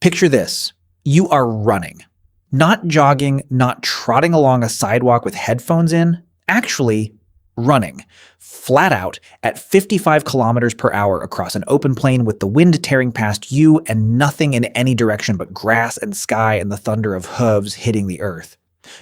Picture this. You are running. Not jogging, not trotting along a sidewalk with headphones in, actually running, flat out at 55 kilometers per hour across an open plain with the wind tearing past you and nothing in any direction but grass and sky and the thunder of hooves hitting the earth.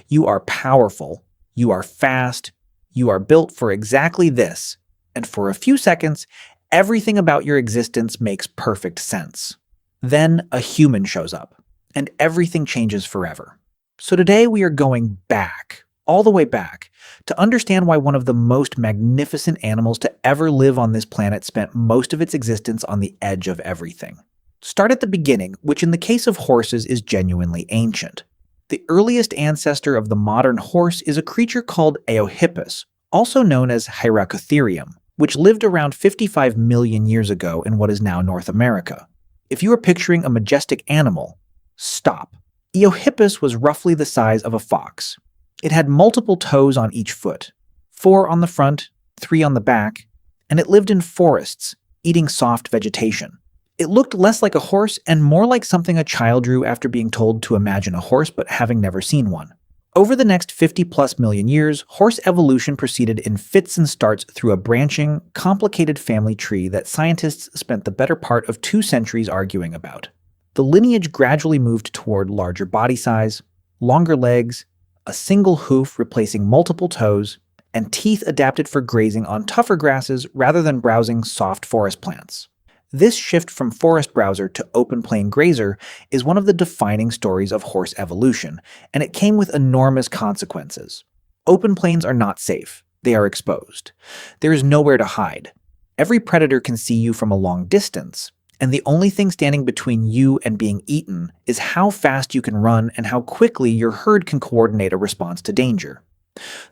You are powerful, you are fast, you are built for exactly this, and for a few seconds, everything about your existence makes perfect sense. Then a human shows up, and everything changes forever. So today we are going back, all the way back, to understand why one of the most magnificent animals to ever live on this planet spent most of its existence on the edge of everything. Start at the beginning, which in the case of horses is genuinely ancient. The earliest ancestor of the modern horse is a creature called Eohippus, also known as Hyracotherium, which lived around 55 million years ago in what is now North America. If you are picturing a majestic animal, stop. Eohippus was roughly the size of a fox. It had multiple toes on each foot, 4 on the front, 3 on the back, and it lived in forests, eating soft vegetation. It looked less like a horse and more like something a child drew after being told to imagine a horse but having never seen one. Over the next 50-plus million years, horse evolution proceeded in fits and starts through a branching, complicated family tree that scientists spent the better part of 2 centuries arguing about. The lineage gradually moved toward larger body size, longer legs, a single hoof replacing multiple toes, and teeth adapted for grazing on tougher grasses rather than browsing soft forest plants. This shift from forest browser to open plain grazer is one of the defining stories of horse evolution, and it came with enormous consequences. Open plains are not safe. They are exposed. There is nowhere to hide. Every predator can see you from a long distance, and the only thing standing between you and being eaten is how fast you can run and how quickly your herd can coordinate a response to danger.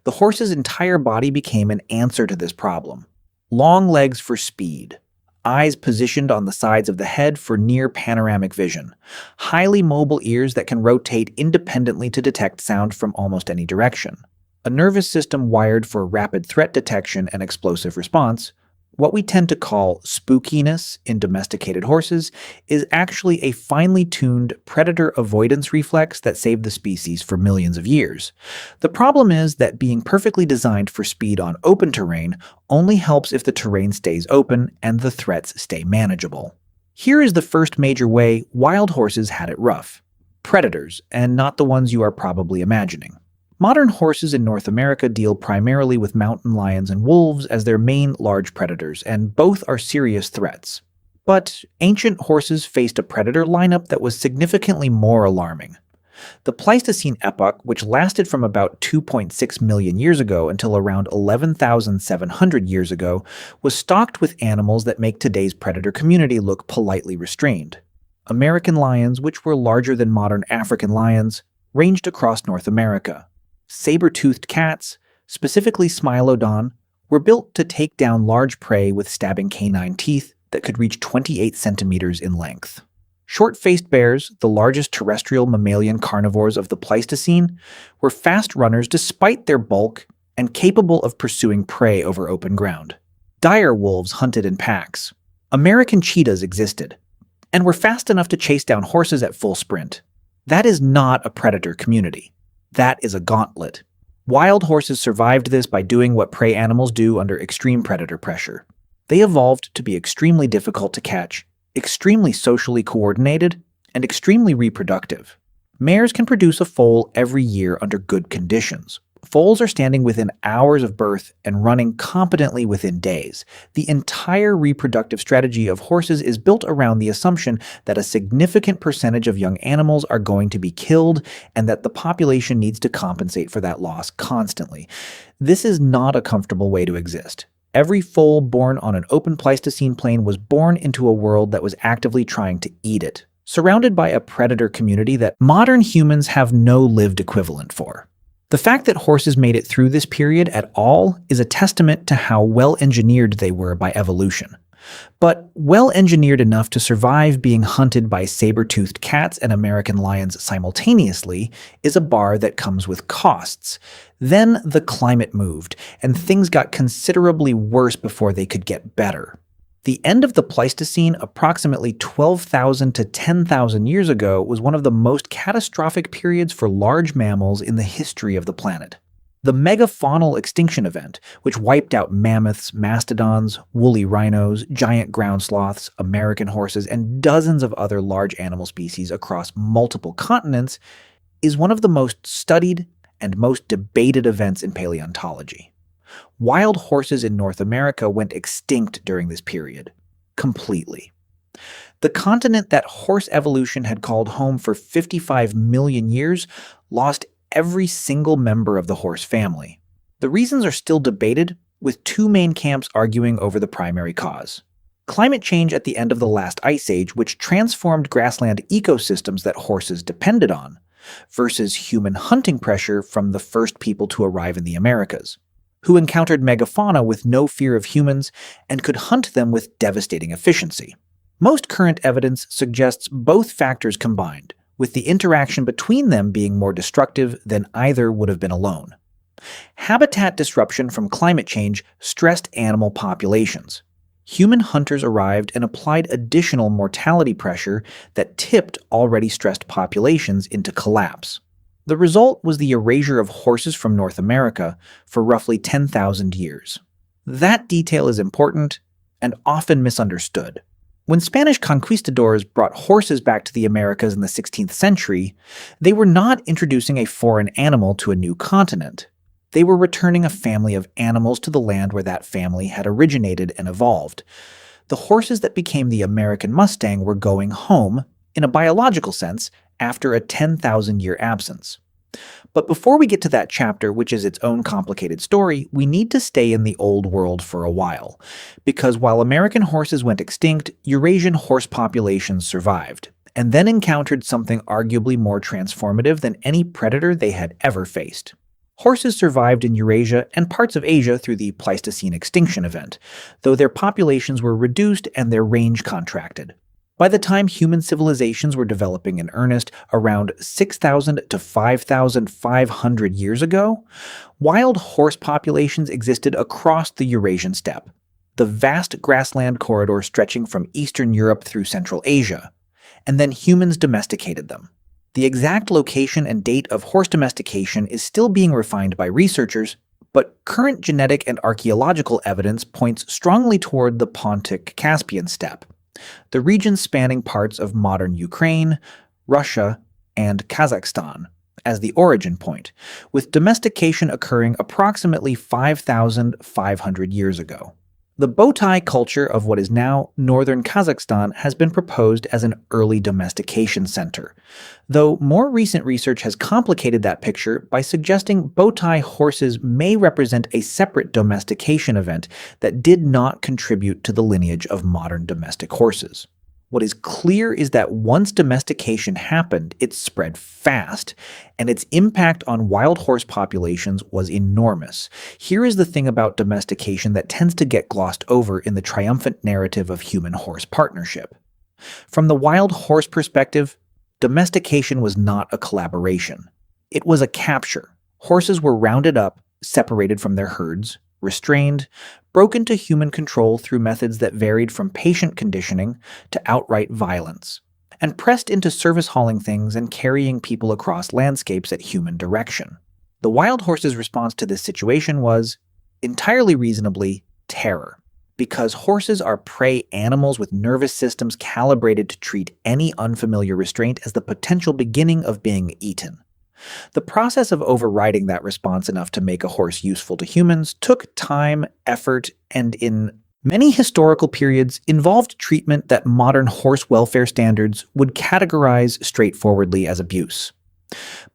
The horse's entire body became an answer to this problem. Long legs for speed, eyes positioned on the sides of the head for near panoramic vision, highly mobile ears that can rotate independently to detect sound from almost any direction, a nervous system wired for rapid threat detection and explosive response. What we tend to call spookiness in domesticated horses is actually a finely tuned predator avoidance reflex that saved the species for millions of years. The problem is that being perfectly designed for speed on open terrain only helps if the terrain stays open and the threats stay manageable. Here is the first major way wild horses had it rough. Predators, and not the ones you are probably imagining. Modern horses in North America deal primarily with mountain lions and wolves as their main large predators, and both are serious threats. But ancient horses faced a predator lineup that was significantly more alarming. The Pleistocene epoch, which lasted from about 2.6 million years ago until around 11,700 years ago, was stocked with animals that make today's predator community look politely restrained. American lions, which were larger than modern African lions, ranged across North America. Saber-toothed cats, specifically Smilodon, were built to take down large prey with stabbing canine teeth that could reach 28 centimeters in length. Short-faced bears, the largest terrestrial mammalian carnivores of the Pleistocene, were fast runners despite their bulk and capable of pursuing prey over open ground. Dire wolves hunted in packs. American cheetahs existed, and were fast enough to chase down horses at full sprint. That is not a predator community. That is a gauntlet. Wild horses survived this by doing what prey animals do under extreme predator pressure. They evolved to be extremely difficult to catch, extremely socially coordinated, and extremely reproductive. Mares can produce a foal every year under good conditions. Foals are standing within hours of birth and running competently within days. The entire reproductive strategy of horses is built around the assumption that a significant percentage of young animals are going to be killed and that the population needs to compensate for that loss constantly. This is not a comfortable way to exist. Every foal born on an open Pleistocene plain was born into a world that was actively trying to eat it, surrounded by a predator community that modern humans have no lived equivalent for. The fact that horses made it through this period at all is a testament to how well-engineered they were by evolution. But well-engineered enough to survive being hunted by saber-toothed cats and American lions simultaneously is a bar that comes with costs. Then the climate moved, and things got considerably worse before they could get better. The end of the Pleistocene, approximately 12,000 to 10,000 years ago, was one of the most catastrophic periods for large mammals in the history of the planet. The megafaunal extinction event, which wiped out mammoths, mastodons, woolly rhinos, giant ground sloths, American horses, and dozens of other large animal species across multiple continents, is one of the most studied and most debated events in paleontology. Wild horses in North America went extinct during this period. Completely. The continent that horse evolution had called home for 55 million years lost every single member of the horse family. The reasons are still debated, with two main camps arguing over the primary cause. Climate change at the end of the last ice age, which transformed grassland ecosystems that horses depended on, versus human hunting pressure from the first people to arrive in the Americas, who encountered megafauna with no fear of humans and could hunt them with devastating efficiency. Most current evidence suggests both factors combined, with the interaction between them being more destructive than either would have been alone. Habitat disruption from climate change stressed animal populations. Human hunters arrived and applied additional mortality pressure that tipped already stressed populations into collapse. The result was the erasure of horses from North America for roughly 10,000 years. That detail is important and often misunderstood. When Spanish conquistadors brought horses back to the Americas in the 16th century, they were not introducing a foreign animal to a new continent. They were returning a family of animals to the land where that family had originated and evolved. The horses that became the American Mustang were going home, in a biological sense, after a 10,000-year absence. But before we get to that chapter, which is its own complicated story, we need to stay in the Old World for a while. Because while American horses went extinct, Eurasian horse populations survived, and then encountered something arguably more transformative than any predator they had ever faced. Horses survived in Eurasia and parts of Asia through the Pleistocene extinction event, though their populations were reduced and their range contracted. By the time human civilizations were developing in earnest, around 6,000 to 5,500 years ago, wild horse populations existed across the Eurasian steppe, the vast grassland corridor stretching from Eastern Europe through Central Asia, and then humans domesticated them. The exact location and date of horse domestication is still being refined by researchers, but current genetic and archaeological evidence points strongly toward the Pontic-Caspian steppe, the region spanning parts of modern Ukraine, Russia, and Kazakhstan, as the origin point, with domestication occurring approximately 5,500 years ago. The Botai culture of what is now northern Kazakhstan has been proposed as an early domestication center, though more recent research has complicated that picture by suggesting Botai horses may represent a separate domestication event that did not contribute to the lineage of modern domestic horses. What is clear is that once domestication happened, it spread fast, and its impact on wild horse populations was enormous. Here is the thing about domestication that tends to get glossed over in the triumphant narrative of human-horse partnership. From the wild horse perspective, domestication was not a collaboration. It was a capture. Horses were rounded up, separated from their herds, restrained, broken to human control through methods that varied from patient conditioning to outright violence, and pressed into service-hauling things and carrying people across landscapes at human direction. The wild horse's response to this situation was, entirely reasonably, terror, because horses are prey animals with nervous systems calibrated to treat any unfamiliar restraint as the potential beginning of being eaten. The process of overriding that response enough to make a horse useful to humans took time, effort, and in many historical periods involved treatment that modern horse welfare standards would categorize straightforwardly as abuse.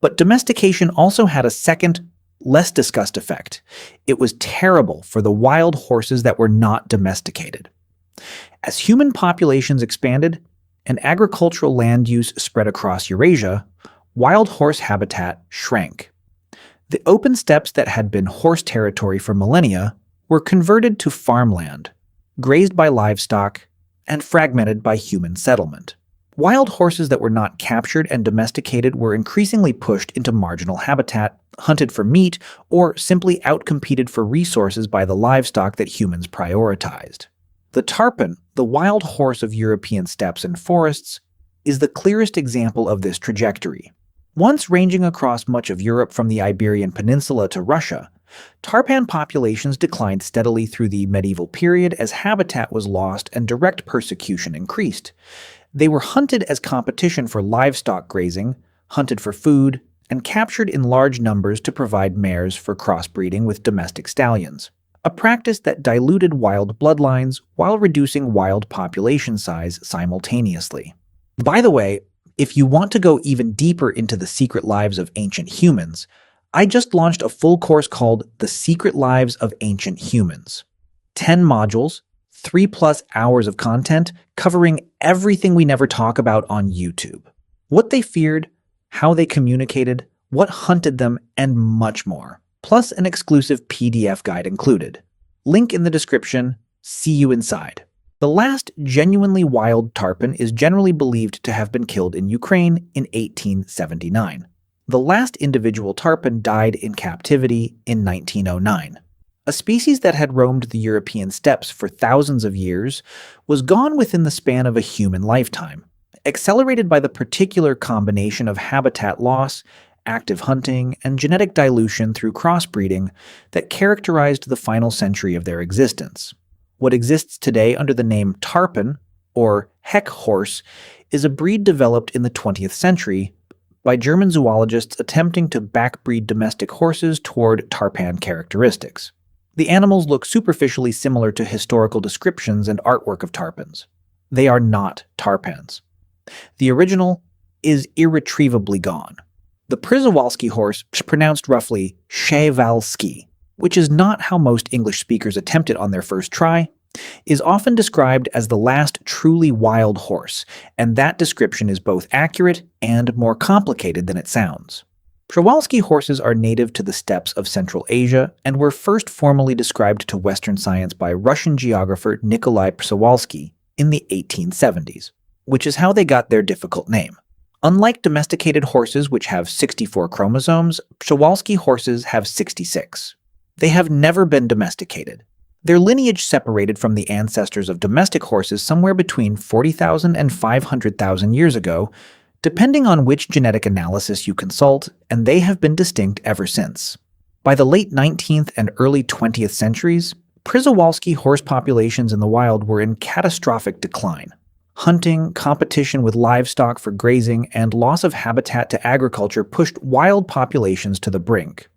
But domestication also had a second, less discussed effect. It was terrible for the wild horses that were not domesticated. As human populations expanded and agricultural land use spread across Eurasia, wild horse habitat shrank. The open steppes that had been horse territory for millennia were converted to farmland, grazed by livestock, and fragmented by human settlement. Wild horses that were not captured and domesticated were increasingly pushed into marginal habitat, hunted for meat, or simply outcompeted for resources by the livestock that humans prioritized. The tarpan, the wild horse of European steppes and forests, is the clearest example of this trajectory. Once ranging across much of Europe from the Iberian Peninsula to Russia, tarpan populations declined steadily through the medieval period as habitat was lost and direct persecution increased. They were hunted as competition for livestock grazing, hunted for food, and captured in large numbers to provide mares for crossbreeding with domestic stallions, a practice that diluted wild bloodlines while reducing wild population size simultaneously. By the way, if you want to go even deeper into the secret lives of ancient humans, I just launched a full course called The Secret Lives of Ancient Humans. 10 modules, 3+ hours of content covering everything we never talk about on YouTube. What they feared, how they communicated, what hunted them, and much more. Plus an exclusive PDF guide included. Link in the description. See you inside. The last genuinely wild tarpan is generally believed to have been killed in Ukraine in 1879. The last individual tarpan died in captivity in 1909. A species that had roamed the European steppes for thousands of years was gone within the span of a human lifetime, accelerated by the particular combination of habitat loss, active hunting, and genetic dilution through crossbreeding that characterized the final century of their existence. What exists today under the name tarpan, or heck horse, is a breed developed in the 20th century by German zoologists attempting to backbreed domestic horses toward tarpan characteristics. The animals look superficially similar to historical descriptions and artwork of tarpans. They are not tarpans. The original is irretrievably gone. The Przewalski horse, pronounced roughly Przewalski, which is not how most English speakers attempt it on their first try, is often described as the last truly wild horse, and that description is both accurate and more complicated than it sounds. Przewalski horses are native to the steppes of Central Asia and were first formally described to Western science by Russian geographer Nikolai Przewalski in the 1870s, which is how they got their difficult name. Unlike domesticated horses, which have 64 chromosomes, Przewalski horses have 66. They have never been domesticated. Their lineage separated from the ancestors of domestic horses somewhere between 40,000 and 500,000 years ago, depending on which genetic analysis you consult, and they have been distinct ever since. By the late 19th and early 20th centuries, Przewalski horse populations in the wild were in catastrophic decline. Hunting, competition with livestock for grazing, and loss of habitat to agriculture pushed wild populations to the brink.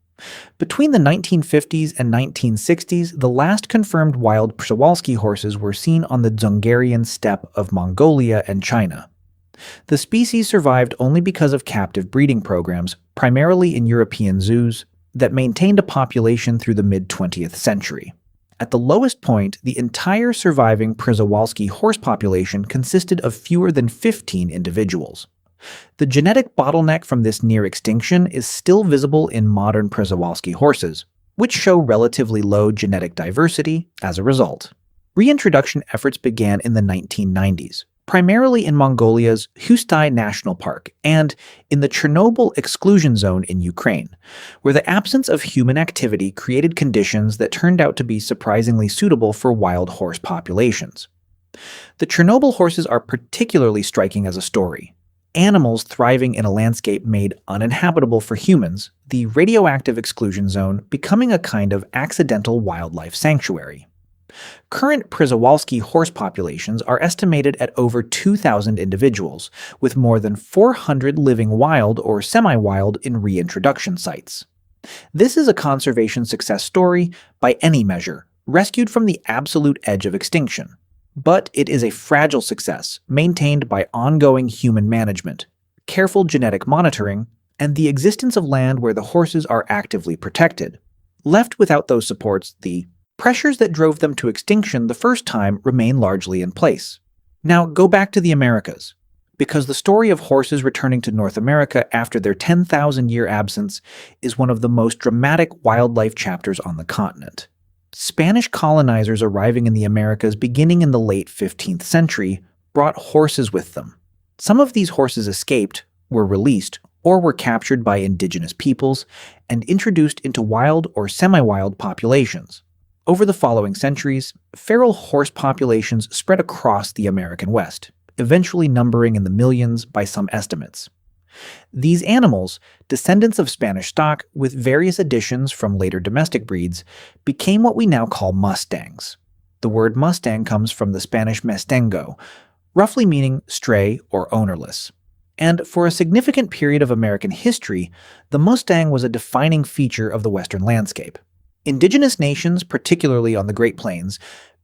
Between the 1950s and 1960s, the last confirmed wild Przewalski horses were seen on the Dzungarian steppe of Mongolia and China. The species survived only because of captive breeding programs, primarily in European zoos, that maintained a population through the mid-20th century. At the lowest point, the entire surviving Przewalski horse population consisted of fewer than 15 individuals. The genetic bottleneck from this near extinction is still visible in modern Przewalski horses, which show relatively low genetic diversity as a result. Reintroduction efforts began in the 1990s, primarily in Mongolia's Hustai National Park and in the Chernobyl exclusion zone in Ukraine, where the absence of human activity created conditions that turned out to be surprisingly suitable for wild horse populations. The Chernobyl horses are particularly striking as a story. Animals thriving in a landscape made uninhabitable for humans, the radioactive exclusion zone becoming a kind of accidental wildlife sanctuary. Current Przewalski horse populations are estimated at over 2,000 individuals, with more than 400 living wild or semi-wild in reintroduction sites. This is a conservation success story, by any measure, rescued from the absolute edge of extinction. But it is a fragile success, maintained by ongoing human management, careful genetic monitoring, and the existence of land where the horses are actively protected. Left without those supports, the pressures that drove them to extinction the first time remain largely in place. Now go back to the Americas, because the story of horses returning to North America after their 10,000-year absence is one of the most dramatic wildlife chapters on the continent. Spanish colonizers arriving in the Americas beginning in the late 15th century brought horses with them. Some of these horses escaped, were released, or were captured by indigenous peoples and introduced into wild or semi-wild populations. Over the following centuries, feral horse populations spread across the American West, eventually numbering in the millions by some estimates. These animals, descendants of Spanish stock with various additions from later domestic breeds, became what we now call mustangs. The word mustang comes from the Spanish mestengo, roughly meaning stray or ownerless. And for a significant period of American history, the mustang was a defining feature of the Western landscape. Indigenous nations, particularly on the Great Plains,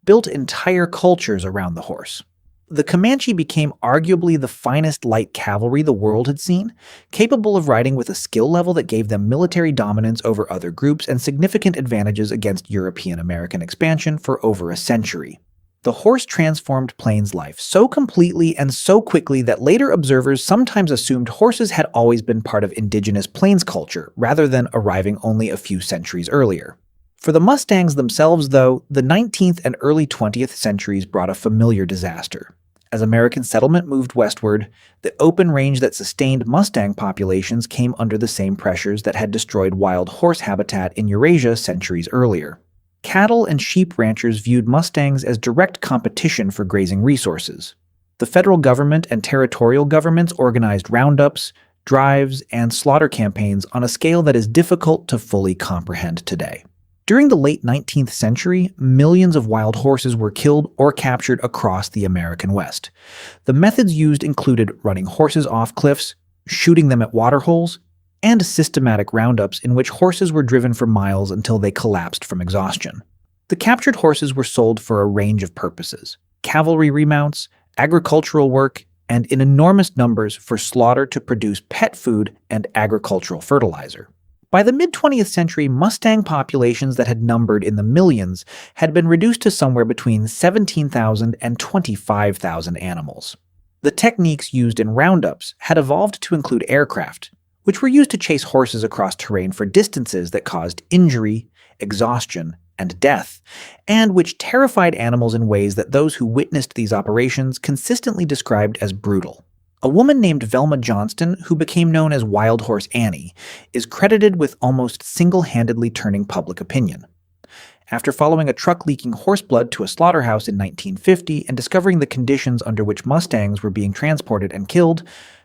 built entire cultures around the horse. The Comanche became arguably the finest light cavalry the world had seen, capable of riding with a skill level that gave them military dominance over other groups and significant advantages against European-American expansion for over a century. The horse transformed Plains life so completely and so quickly that later observers sometimes assumed horses had always been part of indigenous Plains culture, rather than arriving only a few centuries earlier. For the Mustangs themselves, though, the 19th and early 20th centuries brought a familiar disaster. As American settlement moved westward, the open range that sustained Mustang populations came under the same pressures that had destroyed wild horse habitat in Eurasia centuries earlier. Cattle and sheep ranchers viewed Mustangs as direct competition for grazing resources. The federal government and territorial governments organized roundups, drives, and slaughter campaigns on a scale that is difficult to fully comprehend today. During the late 19th century, millions of wild horses were killed or captured across the American West. The methods used included running horses off cliffs, shooting them at waterholes, and systematic roundups in which horses were driven for miles until they collapsed from exhaustion. The captured horses were sold for a range of purposes: cavalry remounts, agricultural work, and in enormous numbers for slaughter to produce pet food and agricultural fertilizer. By the mid-20th century, Mustang populations that had numbered in the millions had been reduced to somewhere between 17,000 and 25,000 animals. The techniques used in roundups had evolved to include aircraft, which were used to chase horses across terrain for distances that caused injury, exhaustion, and death, and which terrified animals in ways that those who witnessed these operations consistently described as brutal. A woman named Velma Johnston, who became known as Wild Horse Annie, is credited with almost single-handedly turning public opinion. After following a truck leaking horse blood to a slaughterhouse in 1950 and discovering the conditions under which Mustangs were being transported and killed,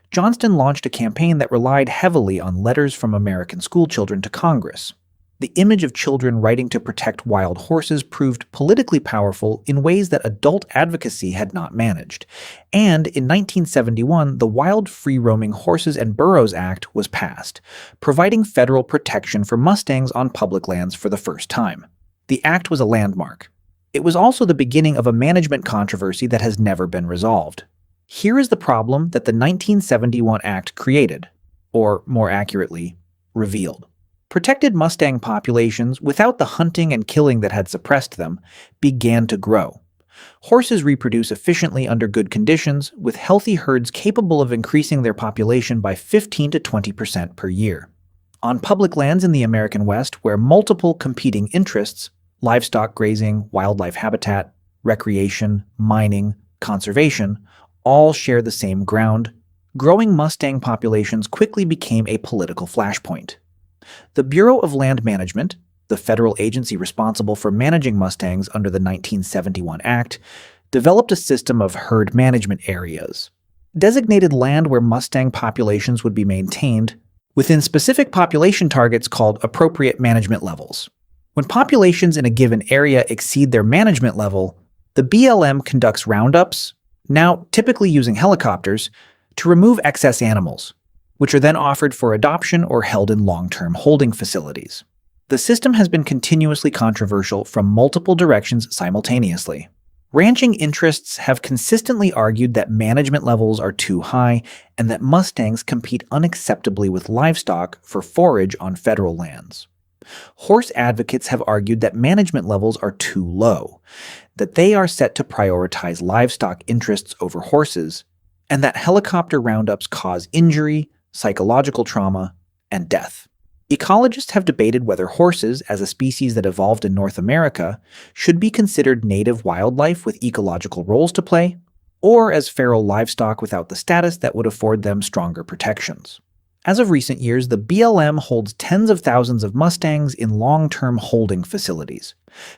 Johnston launched a campaign that relied heavily on letters from American schoolchildren to Congress. The image of children writing to protect wild horses proved politically powerful in ways that adult advocacy had not managed. And in 1971, the Wild Free-Roaming Horses and Burros Act was passed, providing federal protection for Mustangs on public lands for the first time. The act was a landmark. It was also the beginning of a management controversy that has never been resolved. Here is the problem that the 1971 Act created, or more accurately, revealed. Protected Mustang populations, without the hunting and killing that had suppressed them, began to grow. Horses reproduce efficiently under good conditions, with healthy herds capable of increasing their population by 15 to 20% per year. On public lands in the American West, where multiple competing interests, livestock grazing, wildlife habitat, recreation, mining, conservation, all share the same ground, growing Mustang populations quickly became a political flashpoint. The Bureau of Land Management, the federal agency responsible for managing Mustangs under the 1971 Act, developed a system of herd management areas, designated land where Mustang populations would be maintained, within specific population targets called appropriate management levels. When populations in a given area exceed their management level, the BLM conducts roundups, now typically using helicopters, to remove excess animals, which are then offered for adoption or held in long-term holding facilities. The system has been continuously controversial from multiple directions simultaneously. Ranching interests have consistently argued that management levels are too high and that Mustangs compete unacceptably with livestock for forage on federal lands. Horse advocates have argued that management levels are too low, that they are set to prioritize livestock interests over horses, and that helicopter roundups cause injury, psychological trauma, and death. Ecologists have debated whether horses, as a species that evolved in North America, should be considered native wildlife with ecological roles to play, or as feral livestock without the status that would afford them stronger protections. As of recent years, the BLM holds tens of thousands of Mustangs in long-term holding facilities,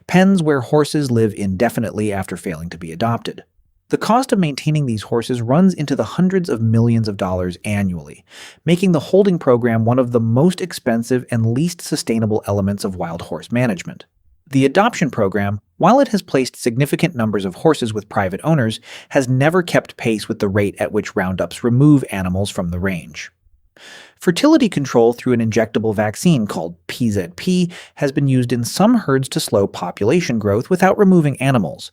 pens where horses live indefinitely after failing to be adopted. The cost of maintaining these horses runs into the hundreds of millions of dollars annually, making the holding program one of the most expensive and least sustainable elements of wild horse management. The adoption program, while it has placed significant numbers of horses with private owners, has never kept pace with the rate at which roundups remove animals from the range. Fertility control through an injectable vaccine called PZP has been used in some herds to slow population growth without removing animals,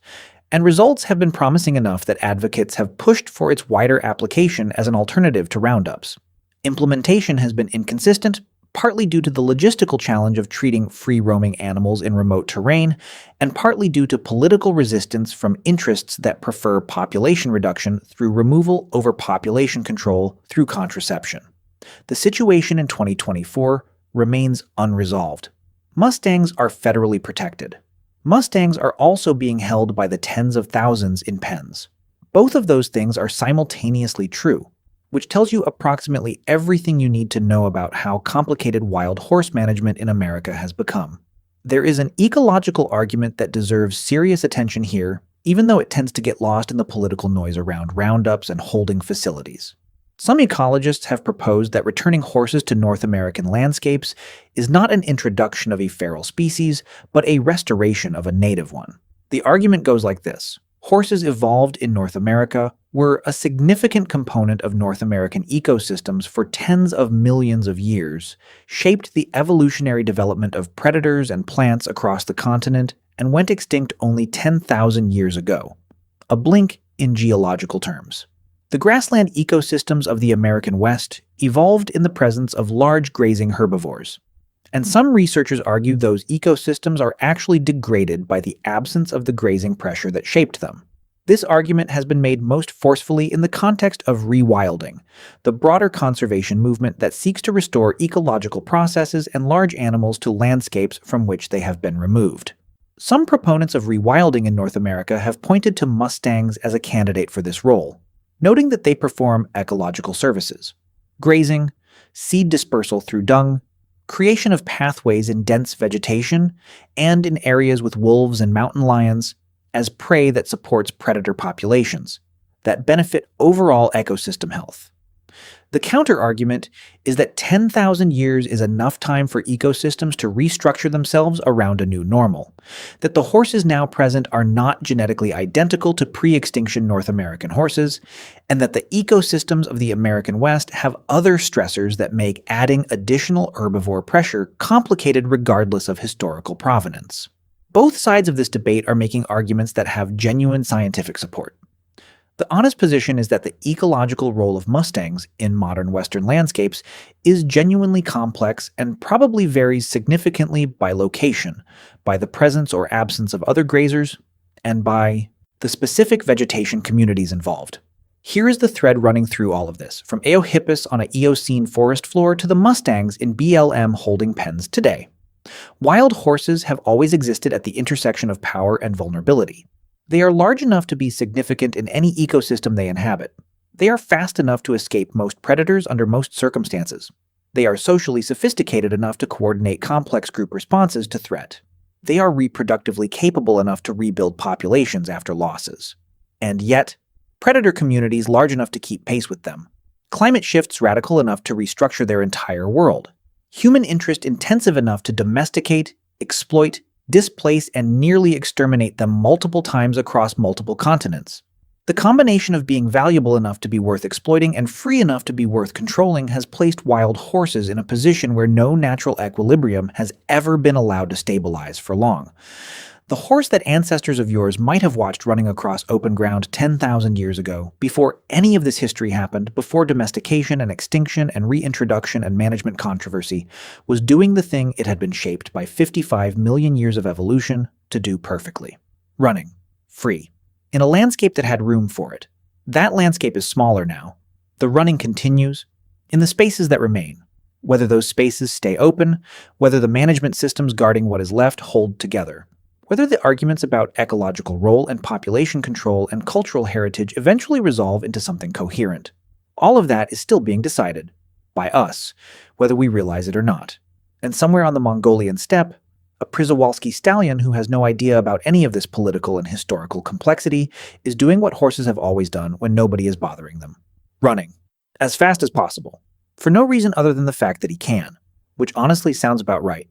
and results have been promising enough that advocates have pushed for its wider application as an alternative to roundups. Implementation has been inconsistent, partly due to the logistical challenge of treating free-roaming animals in remote terrain, and partly due to political resistance from interests that prefer population reduction through removal over population control through contraception. The situation in 2024 remains unresolved. Mustangs are federally protected. Mustangs are also being held by the tens of thousands in pens. Both of those things are simultaneously true, which tells you approximately everything you need to know about how complicated wild horse management in America has become. There is an ecological argument that deserves serious attention here, even though it tends to get lost in the political noise around roundups and holding facilities. Some ecologists have proposed that returning horses to North American landscapes is not an introduction of a feral species, but a restoration of a native one. The argument goes like this. Horses evolved in North America were a significant component of North American ecosystems for tens of millions of years, shaped the evolutionary development of predators and plants across the continent, and went extinct only 10,000 years ago. A blink in geological terms. The grassland ecosystems of the American West evolved in the presence of large grazing herbivores, and some researchers argue those ecosystems are actually degraded by the absence of the grazing pressure that shaped them. This argument has been made most forcefully in the context of rewilding, the broader conservation movement that seeks to restore ecological processes and large animals to landscapes from which they have been removed. Some proponents of rewilding in North America have pointed to mustangs as a candidate for this role, noting that they perform ecological services: grazing, seed dispersal through dung, creation of pathways in dense vegetation, and in areas with wolves and mountain lions, as prey that supports predator populations, that benefit overall ecosystem health. The counter-argument is that 10,000 years is enough time for ecosystems to restructure themselves around a new normal, that the horses now present are not genetically identical to pre-extinction North American horses, and that the ecosystems of the American West have other stressors that make adding additional herbivore pressure complicated regardless of historical provenance. Both sides of this debate are making arguments that have genuine scientific support. The honest position is that the ecological role of mustangs in modern Western landscapes is genuinely complex and probably varies significantly by location, by the presence or absence of other grazers, and by the specific vegetation communities involved. Here is the thread running through all of this, from Eohippus on a Eocene forest floor to the mustangs in BLM holding pens today. Wild horses have always existed at the intersection of power and vulnerability. They are large enough to be significant in any ecosystem they inhabit. They are fast enough to escape most predators under most circumstances. They are socially sophisticated enough to coordinate complex group responses to threat. They are reproductively capable enough to rebuild populations after losses. And yet, predator communities large enough to keep pace with them. Climate shifts radical enough to restructure their entire world. Human interest intensive enough to domesticate, exploit, displace, and nearly exterminate them multiple times across multiple continents. The combination of being valuable enough to be worth exploiting and free enough to be worth controlling has placed wild horses in a position where no natural equilibrium has ever been allowed to stabilize for long. The horse that ancestors of yours might have watched running across open ground 10,000 years ago, before any of this history happened, before domestication and extinction and reintroduction and management controversy, was doing the thing it had been shaped by 55 million years of evolution to do perfectly. Running. Free. In a landscape that had room for it. That landscape is smaller now. The running continues. In the spaces that remain. Whether those spaces stay open, whether the management systems guarding what is left hold together. Whether the arguments about ecological role and population control and cultural heritage eventually resolve into something coherent. All of that is still being decided. by us, whether we realize it or not. And somewhere on the Mongolian steppe, a Przewalski stallion who has no idea about any of this political and historical complexity is doing what horses have always done when nobody is bothering them: running. As fast as possible. For no reason other than the fact that he can, which honestly sounds about right.